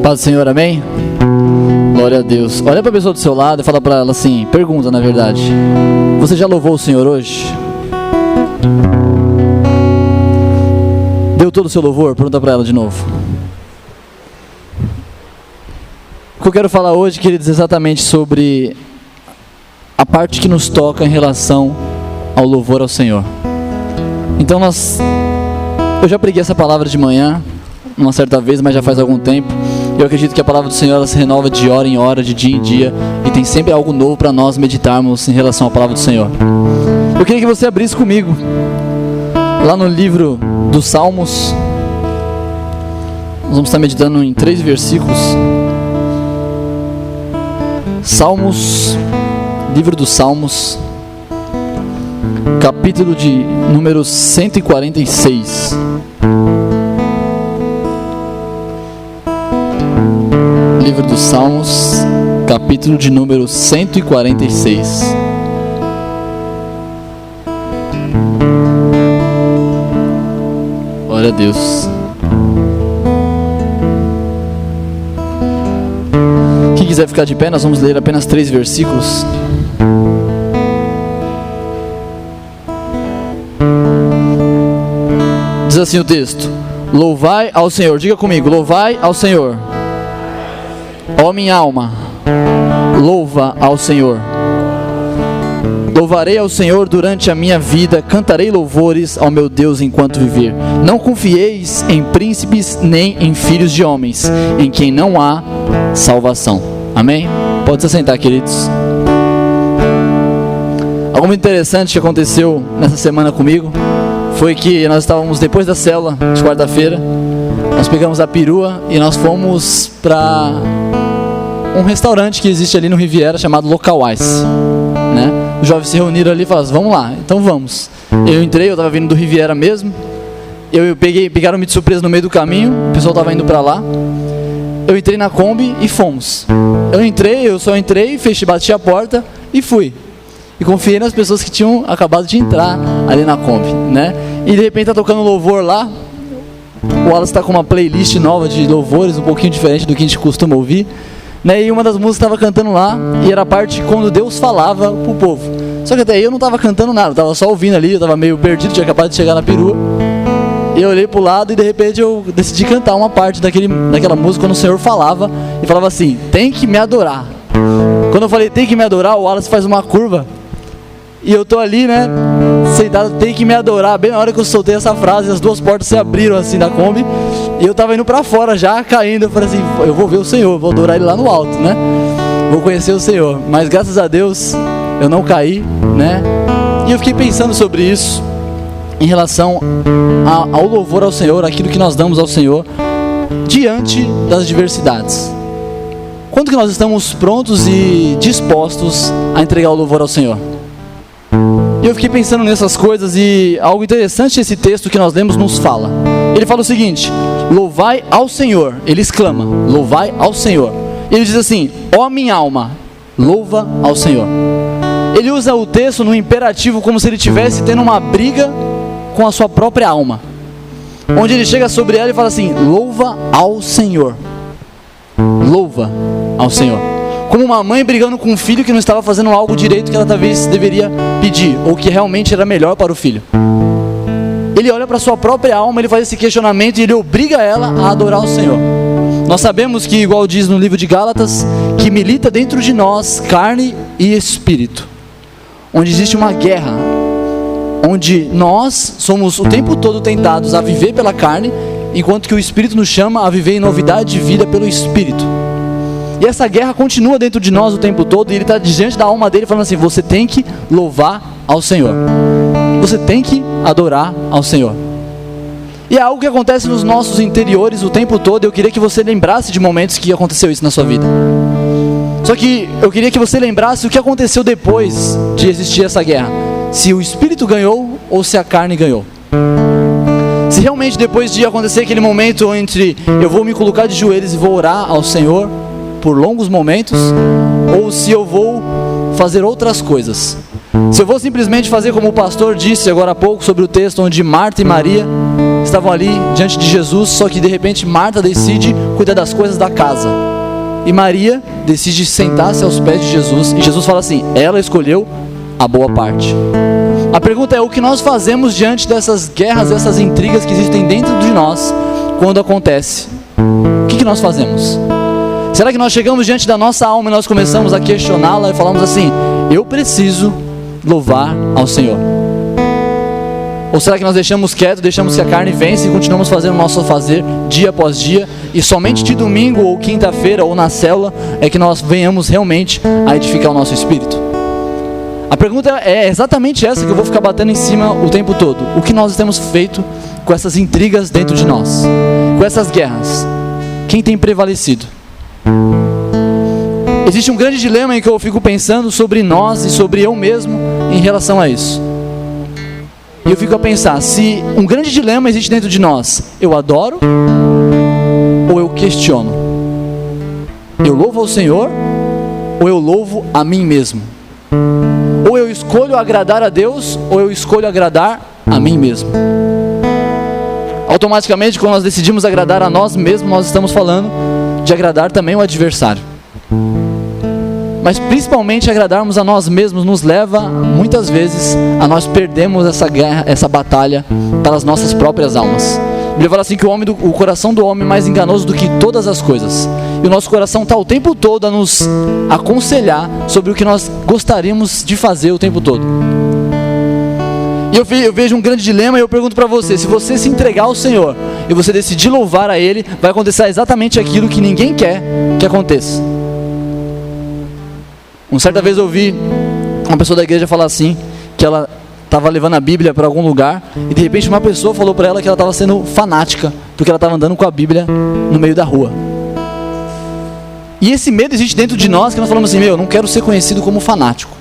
Paz do Senhor, amém? Glória a Deus. Olha para a pessoa do seu lado e fala para ela assim, pergunta na verdade: você já louvou o Senhor hoje? Deu todo o seu louvor? Pergunta para ela de novo. O que eu quero falar hoje, queridos, é exatamente sobre a parte que nos toca em relação ao louvor ao Senhor. Então eu já preguei essa palavra de manhã, uma certa vez, mas já faz algum tempo. Eu acredito que a palavra do Senhor ela se renova de hora em hora, de dia em dia, e tem sempre algo novo para nós meditarmos em relação à palavra do Senhor. Eu queria que você abrisse comigo lá no livro dos Salmos. Nós vamos estar meditando em 3 versículos. Salmos, livro dos Salmos, capítulo de número 146. Livro dos Salmos, capítulo de número 146. Glória a Deus. Quem quiser ficar de pé, nós vamos ler apenas 3 versículos. Diz assim o texto: louvai ao Senhor, diga comigo, louvai ao Senhor. Ó minha alma, louva ao Senhor. Louvarei ao Senhor durante a minha vida, cantarei louvores ao meu Deus enquanto viver. Não confieis em príncipes nem em filhos de homens, em quem não há salvação. Amém? Pode se sentar, queridos. Algo muito interessante que aconteceu nessa semana comigo foi que nós estávamos depois da célula de quarta-feira. Nós pegamos a perua e nós fomos para um restaurante que existe ali no Riviera chamado Local Ice, né? Os jovens se reuniram ali e falaram: vamos lá, então vamos. Eu entrei, eu estava vindo do Riviera mesmo. Pegaram-me de surpresa no meio do caminho, o pessoal estava indo para lá. Eu entrei na Kombi e fomos. Eu só entrei, bati a porta e fui. E confiei nas pessoas que tinham acabado de entrar ali na Kombi, né? E de repente tá tocando louvor lá. O Wallace está com uma playlist nova de louvores, um pouquinho diferente do que a gente costuma ouvir, né? E uma das músicas estava cantando lá, e era a parte quando Deus falava pro povo. Só que até aí eu não estava cantando nada, eu estava só ouvindo ali, eu estava meio perdido, tinha acabado de chegar na perua. E eu olhei pro lado e de repente eu decidi cantar uma parte daquela música quando o Senhor falava, e falava assim: tem que me adorar. Quando eu falei tem que me adorar, o Wallace faz uma curva, e eu tô ali, né, sentado, tem que me adorar. Bem na hora que eu soltei essa frase, as 2 portas se abriram assim da Kombi, e eu tava indo pra fora já, caindo. Eu falei assim: eu vou ver o Senhor, vou adorar Ele lá no alto, né, vou conhecer o Senhor. Mas graças a Deus eu não caí, né. E eu fiquei pensando sobre isso em relação ao louvor ao Senhor, aquilo que nós damos ao Senhor diante das adversidades. Quando que nós estamos prontos e dispostos a entregar o louvor ao Senhor? E eu fiquei pensando nessas coisas, e algo interessante esse texto que nós lemos nos fala. Ele fala o seguinte: louvai ao Senhor. Ele exclama: louvai ao Senhor. Ele diz assim: ó minha alma, louva ao Senhor. Ele usa o texto no imperativo, como se ele estivesse tendo uma briga com a sua própria alma, onde ele chega sobre ela e fala assim: louva ao Senhor. Louva ao Senhor. Como uma mãe brigando com um filho que não estava fazendo algo direito que ela talvez deveria pedir, ou que realmente era melhor para o filho. Ele olha para a sua própria alma, ele faz esse questionamento e ele obriga ela a adorar o Senhor. Nós sabemos que, igual diz no livro de Gálatas, que milita dentro de nós carne e espírito, onde existe uma guerra, onde nós somos o tempo todo tentados a viver pela carne, enquanto que o Espírito nos chama a viver em novidade de vida pelo Espírito. E essa guerra continua dentro de nós o tempo todo, e ele está diante da alma dele falando assim: você tem que louvar ao Senhor, você tem que adorar ao Senhor. E é algo que acontece nos nossos interiores o tempo todo. Eu queria que você lembrasse de momentos que aconteceu isso na sua vida. Só que eu queria que você lembrasse o que aconteceu depois de existir essa guerra. Se o Espírito ganhou ou se a carne ganhou. Se realmente depois de acontecer aquele momento entre eu vou me colocar de joelhos e vou orar ao Senhor por longos momentos, ou se eu vou fazer outras coisas. Se eu vou simplesmente fazer como o pastor disse agora há pouco sobre o texto onde Marta e Maria estavam ali diante de Jesus, só que de repente Marta decide cuidar das coisas da casa. E Maria decide sentar-se aos pés de Jesus. E Jesus fala assim: ela escolheu a boa parte. A pergunta é: o que nós fazemos diante dessas guerras, dessas intrigas que existem dentro de nós quando acontece? O que nós fazemos? Será que nós chegamos diante da nossa alma e nós começamos a questioná-la e falamos assim: eu preciso louvar ao Senhor? Ou será que nós deixamos quieto, deixamos que a carne vence e continuamos fazendo o nosso fazer dia após dia, e somente de domingo ou quinta-feira ou na célula é que nós venhamos realmente a edificar o nosso espírito? A pergunta é exatamente essa que eu vou ficar batendo em cima o tempo todo. O que nós temos feito com essas intrigas dentro de nós? Com essas guerras? Quem tem prevalecido? Existe um grande dilema em que eu fico pensando sobre nós e sobre eu mesmo em relação a isso. E eu fico a pensar, se um grande dilema existe dentro de nós: eu adoro ou eu questiono? Eu louvo ao Senhor ou eu louvo a mim mesmo? Ou eu escolho agradar a Deus ou eu escolho agradar a mim mesmo? Automaticamente, quando nós decidimos agradar a nós mesmos, nós estamos falando de agradar também o adversário. Mas principalmente agradarmos a nós mesmos nos leva muitas vezes a nós perdermos essa guerra, essa batalha para as nossas próprias almas. A Bíblia fala assim que o coração do homem é mais enganoso do que todas as coisas. E o nosso coração está o tempo todo a nos aconselhar sobre o que nós gostaríamos de fazer o tempo todo. E eu vejo um grande dilema e eu pergunto para você: se você se entregar ao Senhor e você decidir louvar a Ele, vai acontecer exatamente aquilo que ninguém quer que aconteça. Uma certa vez eu ouvi uma pessoa da igreja falar assim, que ela estava levando a Bíblia para algum lugar, e de repente uma pessoa falou para ela que ela estava sendo fanática, porque ela estava andando com a Bíblia no meio da rua. E esse medo existe dentro de nós, que nós falamos assim: eu não quero ser conhecido como fanático,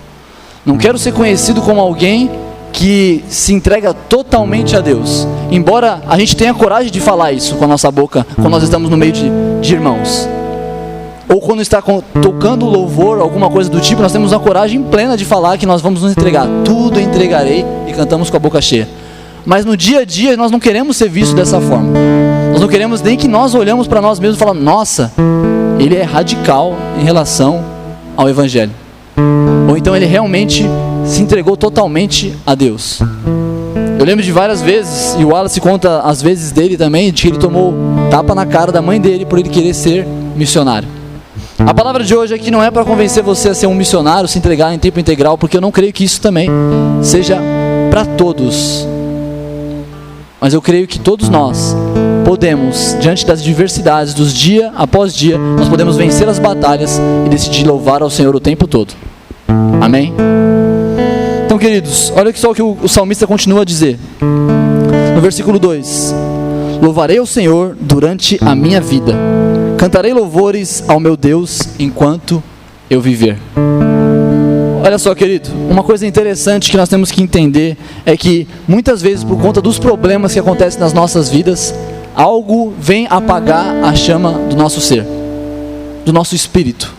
não quero ser conhecido como alguém que se entrega totalmente a Deus. Embora a gente tenha coragem de falar isso com a nossa boca, quando nós estamos no meio de irmãos, ou quando está tocando louvor, alguma coisa do tipo, nós temos uma coragem plena de falar que nós vamos nos entregar. Tudo entregarei, e cantamos com a boca cheia. Mas no dia a dia nós não queremos ser vistos dessa forma. Nós não queremos nem que nós olhamos para nós mesmos e falamos: nossa, ele é radical em relação ao Evangelho. Ou então ele realmente se entregou totalmente a Deus. Eu lembro de várias vezes, e o Wallace conta as vezes dele também, de que ele tomou tapa na cara da mãe dele por ele querer ser missionário. A palavra de hoje aqui não é para convencer você a ser um missionário, se entregar em tempo integral, porque eu não creio que isso também seja para todos. Mas eu creio que todos nós podemos, diante das diversidades dos dia após dia, nós podemos vencer as batalhas e decidir louvar ao Senhor o tempo todo. Amém? Então, queridos, olha só o que o salmista continua a dizer. No versículo 2: louvarei ao Senhor durante a minha vida, cantarei louvores ao meu Deus enquanto eu viver. Olha só, querido, uma coisa interessante que nós temos que entender é que muitas vezes, por conta dos problemas que acontecem nas nossas vidas, algo vem apagar a chama do nosso ser, do nosso espírito.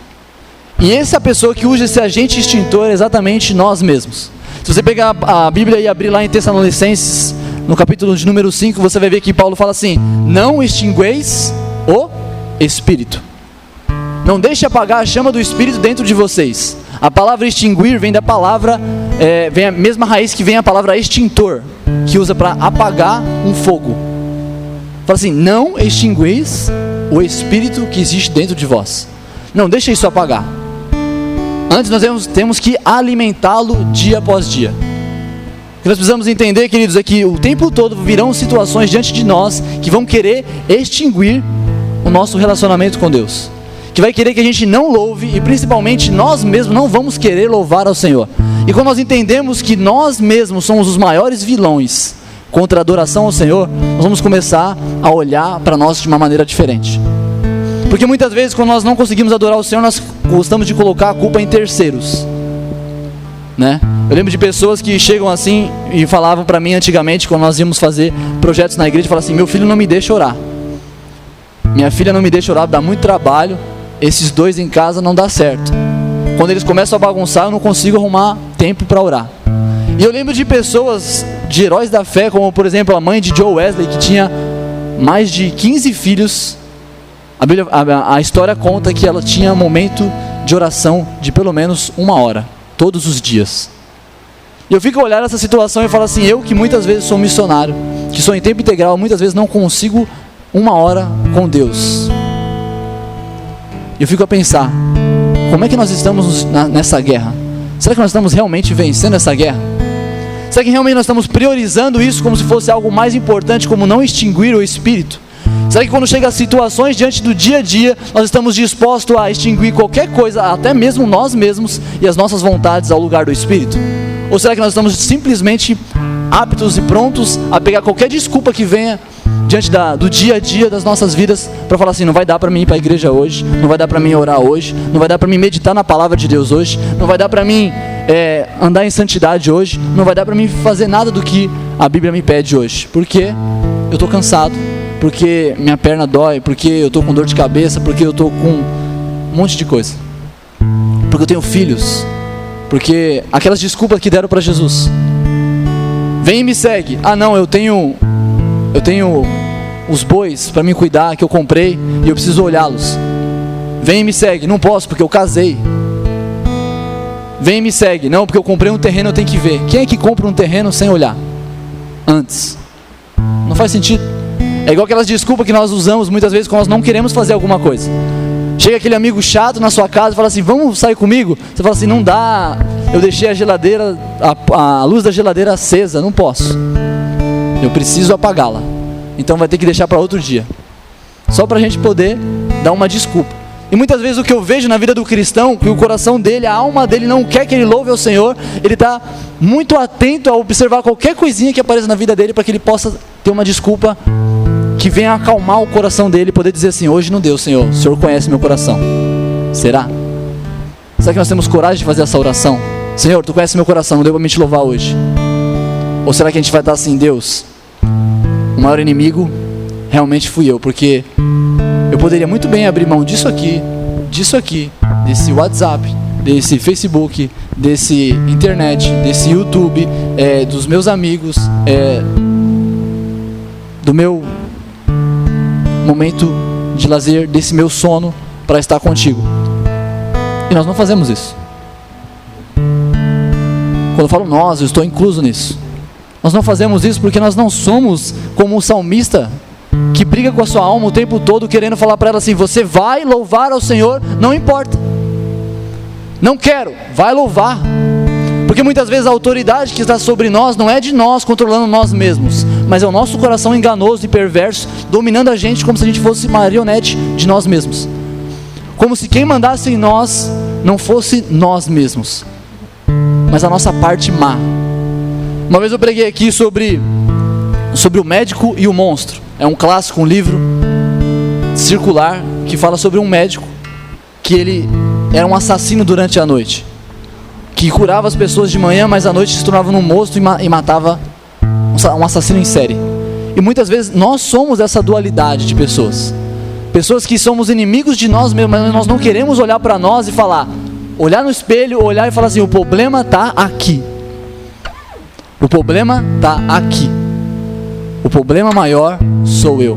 E essa pessoa que usa esse agente extintor é exatamente nós mesmos. Se você pegar a Bíblia e abrir lá em Tessalonicenses, no capítulo de número 5, você vai ver que Paulo fala assim: não extingueis o Espírito. Não deixe apagar a chama do Espírito dentro de vocês. A palavra extinguir vem da palavra, vem a mesma raiz que vem a palavra extintor, que usa para apagar um fogo. Fala assim: não extingueis o Espírito que existe dentro de vós. Não deixe isso apagar. Antes nós temos que alimentá-lo dia após dia. O que nós precisamos entender, queridos, é que o tempo todo virão situações diante de nós que vão querer extinguir o nosso relacionamento com Deus, que vai querer que a gente não louve, e principalmente nós mesmos não vamos querer louvar ao Senhor. E quando nós entendemos que nós mesmos somos os maiores vilões contra a adoração ao Senhor, nós vamos começar a olhar para nós de uma maneira diferente. Porque muitas vezes, quando nós não conseguimos adorar o Senhor, nós gostamos de colocar a culpa em terceiros, né? Eu lembro de pessoas que chegam assim e falavam para mim antigamente, quando nós íamos fazer projetos na igreja, falavam assim: meu filho não me deixa orar, minha filha não me deixa orar, dá muito trabalho, esses dois em casa não dá certo. Quando eles começam a bagunçar, eu não consigo arrumar tempo para orar. E eu lembro de pessoas, de heróis da fé, como por exemplo a mãe de Joe Wesley, que tinha mais de 15 filhos. A história conta que ela tinha um momento de oração de pelo menos 1 hora, todos os dias. E eu fico olhando essa situação e falo assim, eu que muitas vezes sou missionário, que sou em tempo integral, muitas vezes não consigo 1 hora com Deus. E eu fico a pensar, como é que nós estamos nessa guerra? Será que nós estamos realmente vencendo essa guerra? Será que realmente nós estamos priorizando isso como se fosse algo mais importante, como não extinguir o Espírito? Será que quando chega a situações diante do dia a dia, nós estamos dispostos a extinguir qualquer coisa, até mesmo nós mesmos e as nossas vontades ao lugar do Espírito? Ou será que nós estamos simplesmente aptos e prontos a pegar qualquer desculpa que venha diante do dia a dia das nossas vidas para falar assim, não vai dar para mim ir para a igreja hoje, não vai dar para mim orar hoje, não vai dar para mim meditar na palavra de Deus hoje, não vai dar para mim andar em santidade hoje, não vai dar para mim fazer nada do que a Bíblia me pede hoje, porque eu estou cansado, porque minha perna dói, porque eu estou com dor de cabeça, porque eu estou com um monte de coisa, porque eu tenho filhos, porque aquelas desculpas que deram para Jesus, vem e me segue, não, eu tenho os bois para me cuidar que eu comprei e eu preciso olhá-los, vem e me segue, não posso porque eu casei, vem e me segue, não, porque eu comprei um terreno, eu tenho que ver. Quem é que compra um terreno sem olhar antes? Não faz sentido. É igual aquelas desculpas que nós usamos muitas vezes quando nós não queremos fazer alguma coisa. Chega aquele amigo chato na sua casa e fala assim, vamos sair comigo? Você fala assim, não dá, eu deixei a geladeira, a luz da geladeira acesa, não posso, eu preciso apagá-la, então vai ter que deixar para outro dia, só para a gente poder dar uma desculpa. E muitas vezes o que eu vejo na vida do cristão, que o coração dele, a alma dele não quer que ele louve ao Senhor, ele está muito atento a observar qualquer coisinha que apareça na vida dele, para que ele possa ter uma desculpa que venha acalmar o coração dele, e poder dizer assim, hoje não deu, Senhor, o Senhor conhece meu coração. Será? Será que nós temos coragem de fazer essa oração? Senhor, Tu conhece meu coração, não deu para me te louvar hoje. Ou será que a gente vai estar assim, Deus, o maior inimigo realmente fui eu, porque eu poderia muito bem abrir mão disso aqui, desse WhatsApp, desse Facebook, desse internet, desse YouTube, dos meus amigos, do meu momento de lazer, desse meu sono, para estar contigo. E nós não fazemos isso. Quando eu falo nós, eu estou incluso nisso. Nós não fazemos isso porque nós não somos como o salmista, que briga com a sua alma o tempo todo, querendo falar para ela assim, você vai louvar ao Senhor, não importa, não quero, vai louvar, porque muitas vezes a autoridade que está sobre nós, não é de nós controlando nós mesmos, mas é o nosso coração enganoso e perverso, dominando a gente como se a gente fosse marionete de nós mesmos, como se quem mandasse em nós, não fosse nós mesmos, mas a nossa parte má. Uma vez eu preguei aqui sobre o médico e o monstro. É um clássico, um livro circular que fala sobre um médico que ele era um assassino durante a noite, que curava as pessoas de manhã, mas à noite se tornava um monstro e matava, um assassino em série. E muitas vezes nós somos essa dualidade de pessoas que somos inimigos de nós mesmos, mas nós não queremos olhar para nós e falar, olhar no espelho, olhar e falar assim, o problema está aqui. O problema está aqui. O problema maior sou eu.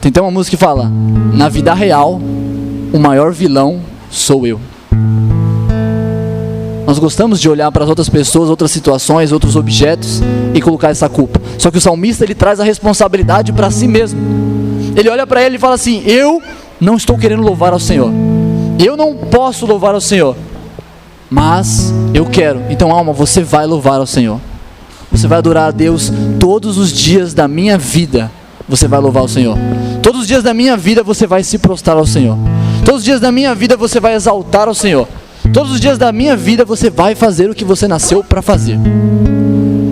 Tem até uma música que fala, na vida real, o maior vilão sou eu. Nós gostamos de olhar para as outras pessoas, outras situações, outros objetos e colocar essa culpa. Só que o salmista, ele traz a responsabilidade para si mesmo. Ele olha para ele e fala assim, eu não estou querendo louvar ao Senhor. Eu não posso louvar ao Senhor. Mas eu quero. Então, alma, você vai louvar ao Senhor. Você vai adorar a Deus todos os dias da minha vida. Você vai louvar ao Senhor. Todos os dias da minha vida você vai se prostrar ao Senhor. Todos os dias da minha vida você vai exaltar ao Senhor. Todos os dias da minha vida você vai fazer o que você nasceu para fazer.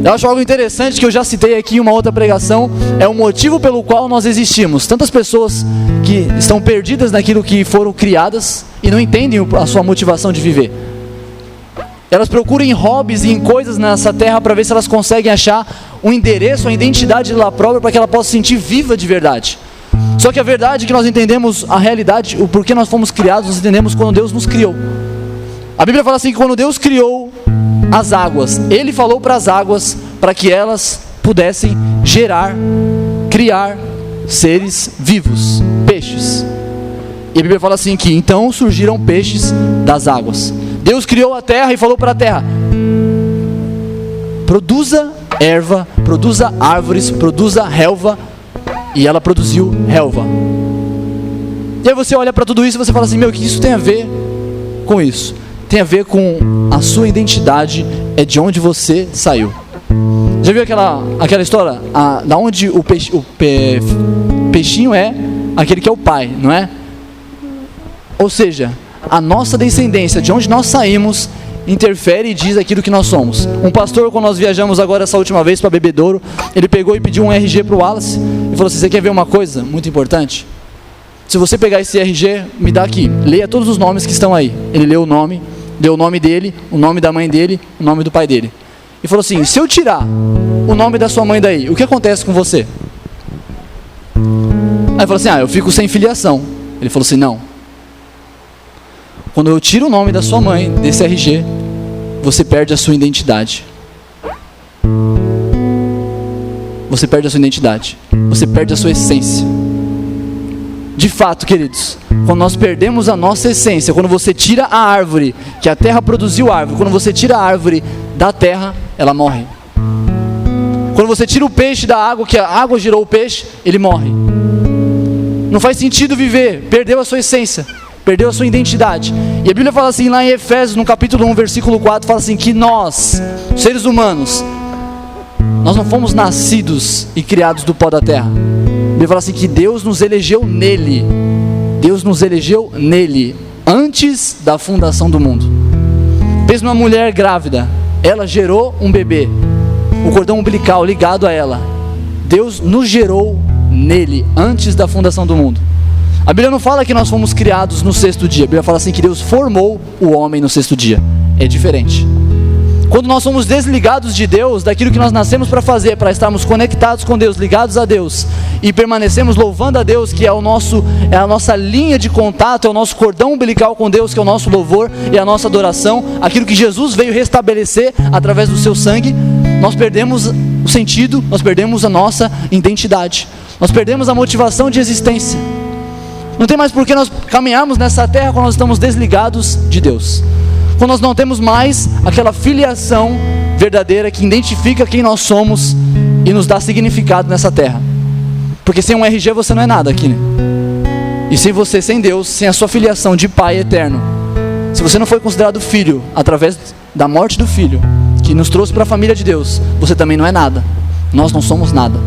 Eu acho algo interessante que eu já citei aqui em uma outra pregação. É o motivo pelo qual nós existimos. Tantas pessoas que estão perdidas naquilo que foram criadas e não entendem a sua motivação de viver. Elas procuram em hobbies e em coisas nessa terra para ver se elas conseguem achar um endereço, a identidade dela própria, para que ela possa se sentir viva de verdade. Só que a verdade é que nós entendemos a realidade, o porquê nós fomos criados, nós entendemos quando Deus nos criou. A Bíblia fala assim que quando Deus criou as águas. Ele falou para as águas para que elas pudessem gerar, criar seres vivos, peixes. E a Bíblia fala assim que então surgiram peixes das águas. Deus criou a terra e falou para a terra: produza erva, produza árvores, produza relva. E ela produziu relva. E aí você olha para tudo isso e você fala assim: meu, o que isso tem a ver com isso? Tem a ver com a sua identidade, é de onde você saiu. Já viu aquela história? Da onde o peixinho é aquele que é o pai, não é? Ou seja, a nossa descendência, de onde nós saímos, interfere e diz aquilo que nós somos. Um pastor, quando nós viajamos agora essa última vez para Bebedouro, ele pegou e pediu um RG para o Wallace e falou assim: você quer ver uma coisa muito importante? Se você pegar esse RG, me dá aqui, leia todos os nomes que estão aí. Ele leu o nome dele, o nome da mãe dele, o nome do pai dele. E falou assim: se eu tirar o nome da sua mãe daí, o que acontece com você? Aí ele falou assim: eu fico sem filiação. Ele falou assim: não. Quando eu tiro o nome da sua mãe desse RG, você perde a sua identidade. Você perde a sua identidade. Você perde a sua essência. De fato, queridos, quando nós perdemos a nossa essência, quando você tira a árvore, que a terra produziu árvore, quando você tira a árvore da terra, ela morre. Quando você tira o peixe da água, que a água gerou o peixe, ele morre. Não faz sentido viver, perdeu a sua essência, perdeu a sua identidade. E a Bíblia fala assim, lá em Efésios, no capítulo 1, versículo 4, fala assim, que nós, seres humanos, nós não fomos nascidos e criados do pó da terra. A Bíblia fala assim, que Deus nos elegeu nele. Deus nos elegeu nele, antes da fundação do mundo. Pensa numa mulher grávida, ela gerou um bebê, o cordão umbilical ligado a ela. Deus nos gerou nele, antes da fundação do mundo. A Bíblia não fala que nós fomos criados no sexto dia. A Bíblia fala assim que Deus formou o homem no sexto dia. É diferente. Quando nós somos desligados de Deus, daquilo que nós nascemos para fazer, para estarmos conectados com Deus, ligados a Deus, e permanecemos louvando a Deus, que é a nossa linha de contato, é o nosso cordão umbilical com Deus, que é o nosso louvor e a nossa adoração, aquilo que Jesus veio restabelecer através do seu sangue, nós perdemos o sentido, nós perdemos a nossa identidade, nós perdemos a motivação de existência. Não tem mais por que nós caminharmos nessa terra quando nós estamos desligados de Deus. Quando nós não temos mais aquela filiação verdadeira que identifica quem nós somos e nos dá significado nessa terra. Porque sem um RG você não é nada aqui, né? E sem você, sem Deus, sem a sua filiação de Pai eterno, se você não foi considerado filho através da morte do Filho, que nos trouxe para a família de Deus, você também não é nada. Nós não somos nada.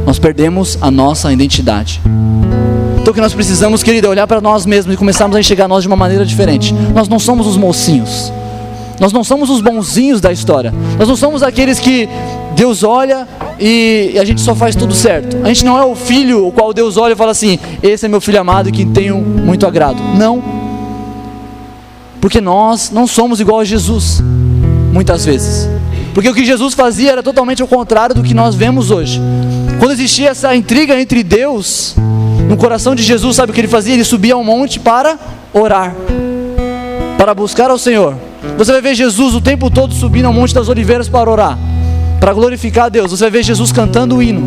Nós perdemos a nossa identidade. Então o que nós precisamos, querido, é olhar para nós mesmos e começarmos a enxergar nós de uma maneira diferente. Nós não somos os mocinhos. Nós não somos os bonzinhos da história. Nós não somos aqueles que Deus olha e a gente só faz tudo certo. A gente não é o filho o qual Deus olha e fala assim, esse é meu filho amado que tenho muito agrado. Não. Porque nós não somos igual a Jesus, muitas vezes. Porque o que Jesus fazia era totalmente ao contrário do que nós vemos hoje. Quando existia essa intriga entre Deus, no coração de Jesus, sabe o que ele fazia? Ele subia ao monte para orar, para buscar ao Senhor. Você vai ver Jesus o tempo todo subindo ao Monte das Oliveiras para orar, para glorificar a Deus. Você vai ver Jesus cantando o hino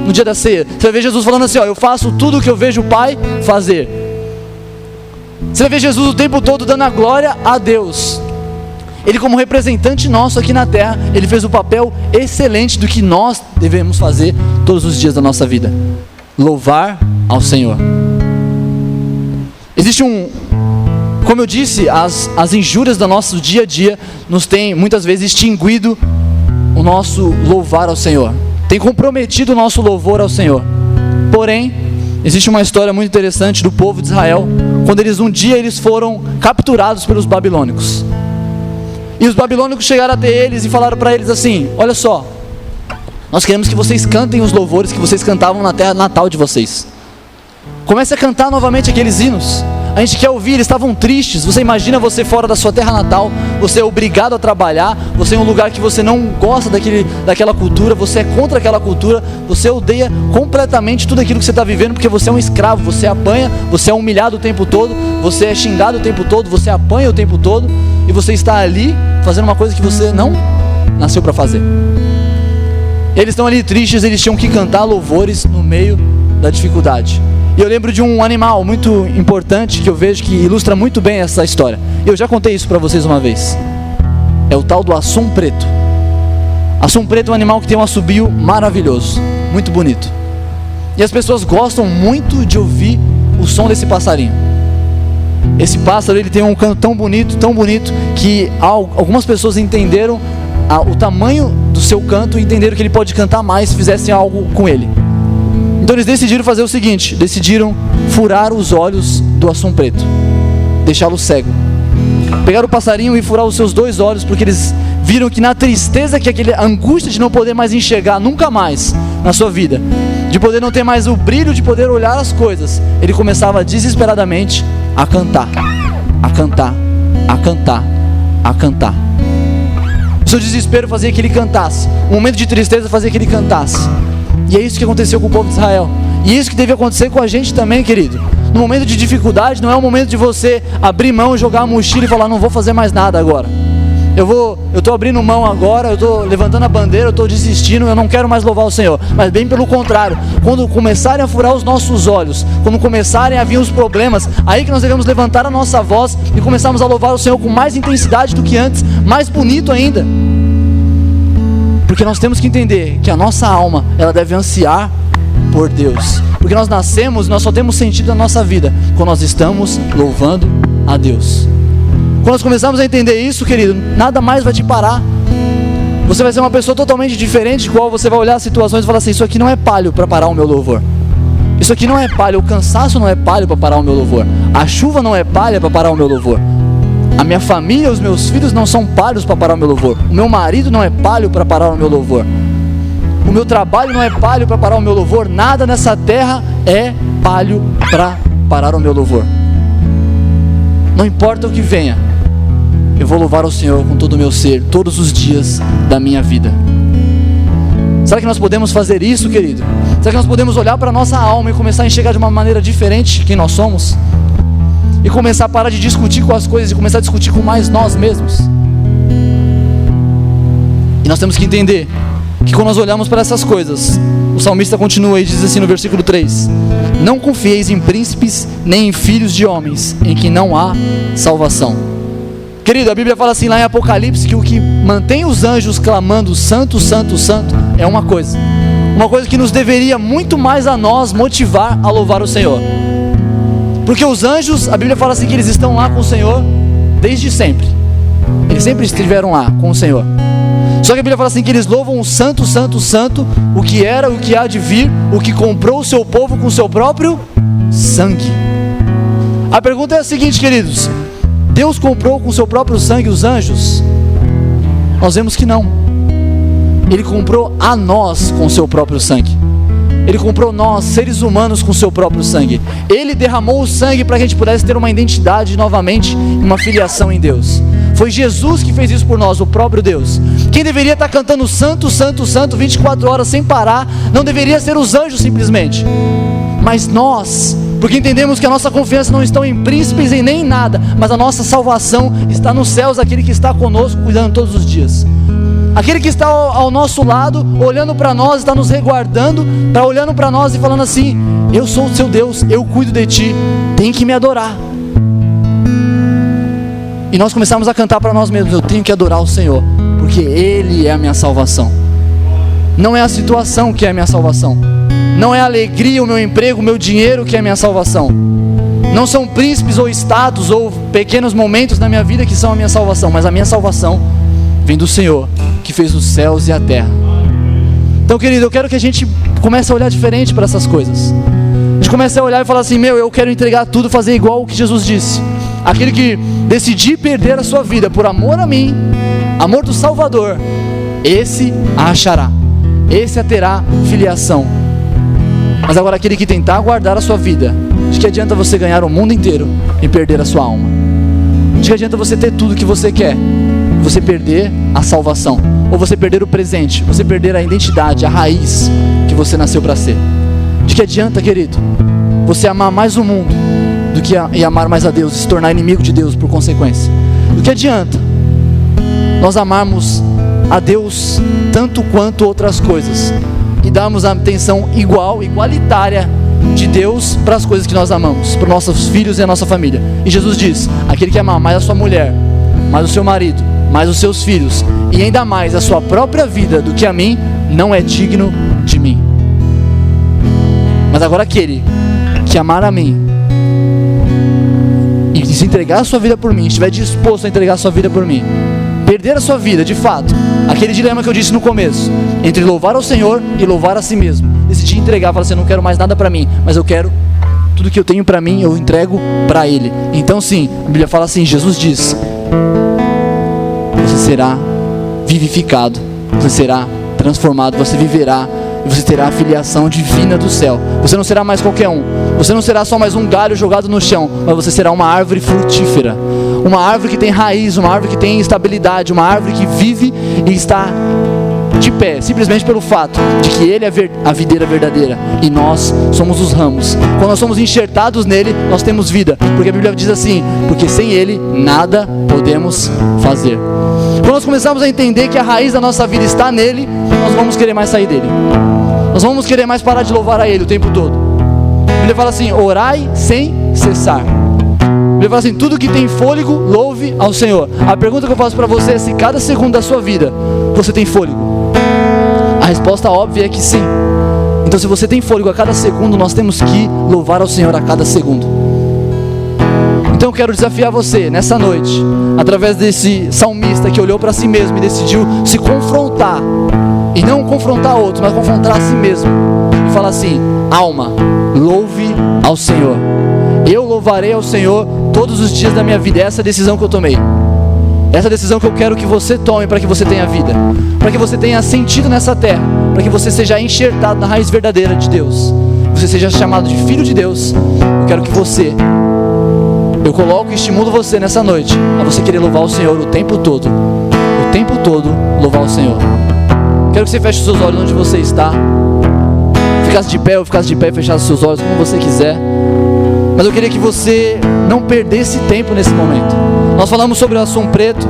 no dia da ceia. Você vai ver Jesus falando assim, eu faço tudo o que eu vejo o Pai fazer. Você vai ver Jesus o tempo todo dando a glória a Deus. Ele, como representante nosso aqui na terra, ele fez o papel excelente do que nós devemos fazer todos os dias da nossa vida: louvar ao Senhor. Existe como eu disse, as injúrias do nosso dia a dia nos têm muitas vezes extinguido o nosso louvar ao Senhor, tem comprometido o nosso louvor ao Senhor. Porém, existe uma história muito interessante do povo de Israel, quando um dia eles foram capturados pelos babilônicos. E os babilônicos chegaram até eles e falaram para eles assim, olha só, nós queremos que vocês cantem os louvores que vocês cantavam na terra natal de vocês. Comece a cantar novamente aqueles hinos. A gente quer ouvir, eles estavam tristes. Você imagina você fora da sua terra natal, você é obrigado a trabalhar, você é em um lugar que você não gosta daquela cultura, você é contra aquela cultura, você odeia completamente tudo aquilo que você está vivendo, porque você é um escravo, você apanha, você é humilhado o tempo todo, você é xingado o tempo todo, você apanha o tempo todo, e você está ali fazendo uma coisa que você não nasceu para fazer. Eles estão ali tristes, eles tinham que cantar louvores no meio da dificuldade. E eu lembro de um animal muito importante que eu vejo que ilustra muito bem essa história. Eu já contei isso para vocês uma vez. É o tal do assum preto. Assum preto é um animal que tem um assobio maravilhoso, muito bonito. E as pessoas gostam muito de ouvir o som desse passarinho. Esse pássaro, ele tem um canto tão bonito, que algumas pessoas entenderam o tamanho do seu canto e entenderam que ele pode cantar mais se fizessem algo com ele. Então eles decidiram fazer o seguinte, decidiram furar os olhos do assum preto, deixá-lo cego. Pegaram o passarinho e furaram os seus 2 olhos, porque eles viram que na tristeza, a angústia de não poder mais enxergar nunca mais na sua vida, de poder não ter mais o brilho de poder olhar as coisas, ele começava desesperadamente a cantar, a cantar, a cantar, a cantar. O seu desespero fazia que ele cantasse, o momento de tristeza fazia que ele cantasse. E é isso que aconteceu com o povo de Israel. E isso que deve acontecer com a gente também, querido. No momento de dificuldade, não é o momento de você abrir mão, jogar a mochila e falar, não vou fazer mais nada agora. Eu estou abrindo mão agora, eu estou levantando a bandeira, eu estou desistindo, eu não quero mais louvar o Senhor. Mas bem pelo contrário, quando começarem a furar os nossos olhos, quando começarem a vir os problemas, aí que nós devemos levantar a nossa voz e começarmos a louvar o Senhor com mais intensidade do que antes, mais bonito ainda. Porque nós temos que entender que a nossa alma, ela deve ansiar por Deus. Porque nós nascemos, nós só temos sentido na nossa vida quando nós estamos louvando a Deus. Quando nós começarmos a entender isso, querido, nada mais vai te parar. Você vai ser uma pessoa totalmente diferente, de qual você vai olhar as situações e falar assim, isso aqui não é palho para parar o meu louvor. Isso aqui não é palha, o cansaço não é palho para parar o meu louvor. A chuva não é palha para parar o meu louvor. A minha família, os meus filhos não são palhos para parar o meu louvor. O meu marido não é palho para parar o meu louvor. O meu trabalho não é palho para parar o meu louvor. Nada nessa terra é palho para parar o meu louvor. Não importa o que venha, eu vou louvar o Senhor com todo o meu ser, todos os dias da minha vida. Será que nós podemos fazer isso, querido? Será que nós podemos olhar para a nossa alma e começar a enxergar de uma maneira diferente quem nós somos? E começar a parar de discutir com as coisas e começar a discutir com mais nós mesmos? E nós temos que entender que quando nós olhamos para essas coisas, o salmista continua e diz assim no versículo 3: não confieis em príncipes, nem em filhos de homens, em que não há salvação. Querido, a Bíblia fala assim lá em Apocalipse, que o que mantém os anjos clamando santo, santo, santo, é uma coisa que nos deveria muito mais a nós motivar a louvar o Senhor. Porque os anjos, a Bíblia fala assim que eles estão lá com o Senhor desde sempre. Eles sempre estiveram lá com o Senhor. Só que a Bíblia fala assim que eles louvam o santo, santo, santo, o que era, o que há de vir, o que comprou o seu povo com o seu próprio sangue. A pergunta é a seguinte, queridos: Deus comprou com o seu próprio sangue os anjos? Nós vemos que não. Ele comprou a nós com o seu próprio sangue. Ele comprou nós, seres humanos, com o seu próprio sangue. Ele derramou o sangue para que a gente pudesse ter uma identidade novamente, uma filiação em Deus. Foi Jesus que fez isso por nós, o próprio Deus. Quem deveria estar cantando santo, santo, santo 24 horas sem parar, não deveria ser os anjos simplesmente, mas nós, porque entendemos que a nossa confiança não está em príncipes e nem em nada, mas a nossa salvação está nos céus, aquele que está conosco, cuidando todos os dias. Aquele que está ao nosso lado, olhando para nós, está nos resguardando, está olhando para nós e falando assim: eu sou o seu Deus, eu cuido de ti, tem que me adorar. E nós começamos a cantar para nós mesmos: eu tenho que adorar o Senhor, porque Ele é a minha salvação. Não é a situação que é a minha salvação, não é a alegria, o meu emprego, o meu dinheiro que é a minha salvação. Não são príncipes ou status ou pequenos momentos na minha vida que são a minha salvação, mas a minha salvação vem do Senhor, que fez os céus e a terra. Então, querido, eu quero que a gente comece a olhar diferente para essas coisas. A gente comece a olhar e falar assim: eu quero entregar tudo, fazer igual o que Jesus disse. Aquele que decidir perder a sua vida por amor a mim, amor do Salvador, esse a achará, esse a terá filiação. Mas agora aquele que tentar guardar a sua vida, de que adianta você ganhar o mundo inteiro e perder a sua alma? De que adianta você ter tudo que você quer, você perder a salvação? Ou você perder o presente, você perder a identidade, a raiz que você nasceu para ser? De que adianta, querido, você amar mais o mundo do que e amar mais a Deus, e se tornar inimigo de Deus por consequência? Do que adianta nós amarmos a Deus tanto quanto outras coisas e darmos a atenção igualitária de Deus para as coisas que nós amamos, para os nossos filhos e a nossa família? E Jesus diz: aquele que amar mais a sua mulher, mais o seu marido, mais os seus filhos e ainda mais a sua própria vida do que a mim, não é digno de mim. Mas agora aquele que amar a mim e se entregar a sua vida por mim, estiver disposto a entregar a sua vida por mim, perder a sua vida, de fato, aquele dilema que eu disse no começo, entre louvar ao Senhor e louvar a si mesmo, decidir entregar, falar assim: eu não quero mais nada para mim, mas eu quero tudo que eu tenho para mim, eu entrego para Ele. Então sim, a Bíblia fala assim, Jesus diz: você será vivificado, você será transformado, você viverá, e você terá a filiação divina do céu. Você não será mais qualquer um, você não será só mais um galho jogado no chão, mas você será uma árvore frutífera, uma árvore que tem raiz, uma árvore que tem estabilidade, uma árvore que vive e está de pé, simplesmente pelo fato de que Ele é a videira verdadeira e nós somos os ramos. Quando nós somos enxertados nele, nós temos vida, porque a Bíblia diz assim: porque sem Ele nada podemos fazer. Quando nós começarmos a entender que a raiz da nossa vida está nele, nós vamos querer mais sair dele, nós vamos querer mais parar de louvar a Ele o tempo todo. A Bíblia fala assim: orai sem cessar. A Bíblia fala assim: tudo que tem fôlego, louve ao Senhor. A pergunta que eu faço para você é se cada segundo da sua vida você tem fôlego. A resposta óbvia é que sim. Então, se você tem fôlego a cada segundo, nós temos que louvar ao Senhor a cada segundo. Então eu quero desafiar você nessa noite, através desse salmista que olhou para si mesmo e decidiu se confrontar, e não confrontar outros, mas confrontar a si mesmo, e falar assim: alma, louve ao Senhor. Eu louvarei ao Senhor todos os dias da minha vida. Essa é a decisão que eu tomei, essa é a decisão que eu quero que você tome para que você tenha vida, para que você tenha sentido nessa terra, para que você seja enxertado na raiz verdadeira de Deus, você seja chamado de filho de Deus. Eu quero que eu coloco e estimulo você nessa noite a você querer louvar o Senhor o tempo todo louvar o Senhor. Quero que você feche os seus olhos onde você está, ficasse de pé ou ficasse de pé e fechasse os seus olhos como você quiser, mas eu queria que você não perdesse tempo nesse momento. Nós falamos sobre o Assum Preto,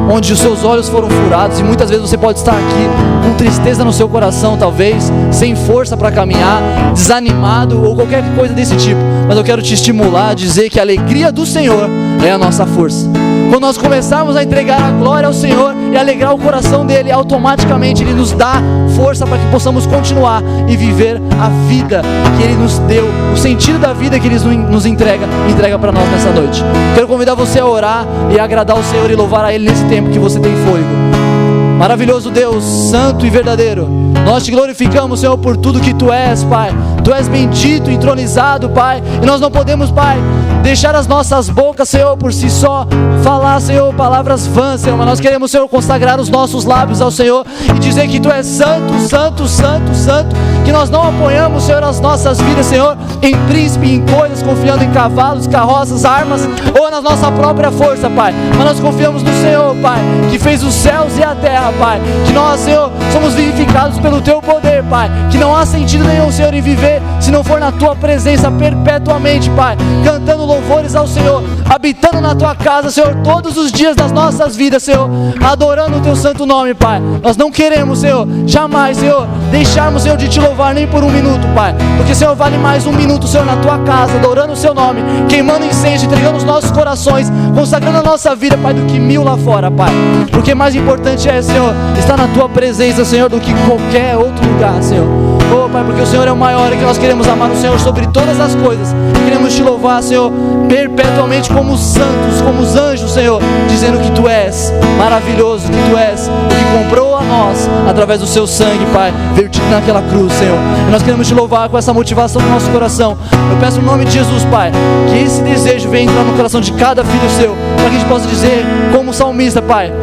onde os seus olhos foram furados, e muitas vezes você pode estar aqui com tristeza no seu coração, talvez, sem força para caminhar, desanimado ou qualquer coisa desse tipo, mas eu quero te estimular a dizer que a alegria do Senhor é a nossa força. Quando nós começarmos a entregar a glória ao Senhor e alegrar o coração dele, automaticamente Ele nos dá força para que possamos continuar e viver a vida que Ele nos deu, o sentido da vida que Ele nos entrega para nós nessa noite. Quero convidar você a orar e agradar o Senhor e louvar a Ele nesse tempo que você tem fôlego. Maravilhoso Deus, santo e verdadeiro, nós te glorificamos, Senhor, por tudo que Tu és, Pai. Tu és bendito, entronizado, Pai, e nós não podemos, Pai, deixar as nossas bocas, Senhor, por si só falar, Senhor, palavras vãs, Senhor, mas nós queremos, Senhor, consagrar os nossos lábios ao Senhor e dizer que Tu és santo, santo, santo, santo, que nós não apoiamos, Senhor, as nossas vidas, Senhor, em príncipe, em coisas, confiando em cavalos, carroças, armas, ou na nossa própria força, Pai, mas nós confiamos no Senhor, Pai, que fez os céus e a terra, Pai, que nós, Senhor, somos vivificados pelo Teu poder, Pai, que não há sentido nenhum, Senhor, em viver se não for na Tua presença perpetuamente, Pai, cantando louvores ao Senhor, habitando na Tua casa, Senhor, todos os dias das nossas vidas, Senhor, adorando o Teu santo nome, Pai. Nós não queremos, Senhor, jamais, Senhor, deixarmos, Senhor, de Te louvar nem por um minuto, Pai, porque, Senhor, vale mais um minuto, Senhor, na Tua casa, adorando o Seu nome, queimando incenso, entregando os nossos corações, consagrando a nossa vida, Pai, do que 1000 lá fora, Pai, porque mais importante é, Senhor, estar na Tua presença, Senhor, do que qualquer outro lugar, Senhor. Oh, Pai, porque o Senhor é o maior e que nós queremos amar o Senhor sobre todas as coisas, queremos Te louvar, Senhor, perpetuamente como os santos, como os anjos, Senhor, dizendo que Tu és maravilhoso, que Tu és o que comprou a nós através do Seu sangue, Pai, vertido naquela cruz, Senhor, e nós queremos Te louvar com essa motivação no nosso coração. Eu peço no nome de Jesus, Pai, que esse desejo venha entrar no coração de cada filho Seu, para que a gente possa dizer como o salmista, Pai,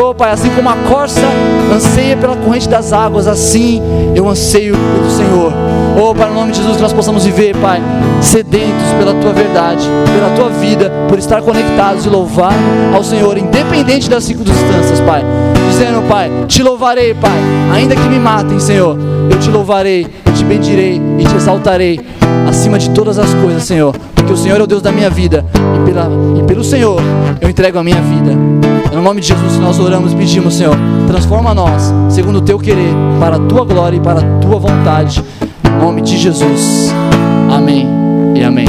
oh, Pai, assim como a corça anseia pela corrente das águas, assim eu anseio pelo Senhor. Oh, Pai, no nome de Jesus, que nós possamos viver, Pai, sedentos pela Tua verdade, pela Tua vida, por estar conectados e louvar ao Senhor, independente das circunstâncias, Pai, dizendo, Pai, Te louvarei, Pai, ainda que me matem, Senhor, eu Te louvarei, Te bendirei e Te exaltarei, acima de todas as coisas, Senhor, porque o Senhor é o Deus da minha vida, e pelo Senhor eu entrego a minha vida. No nome de Jesus nós oramos e pedimos, Senhor, transforma nós segundo o teu querer, para a tua glória e para a tua vontade, em nome de Jesus, amém e amém.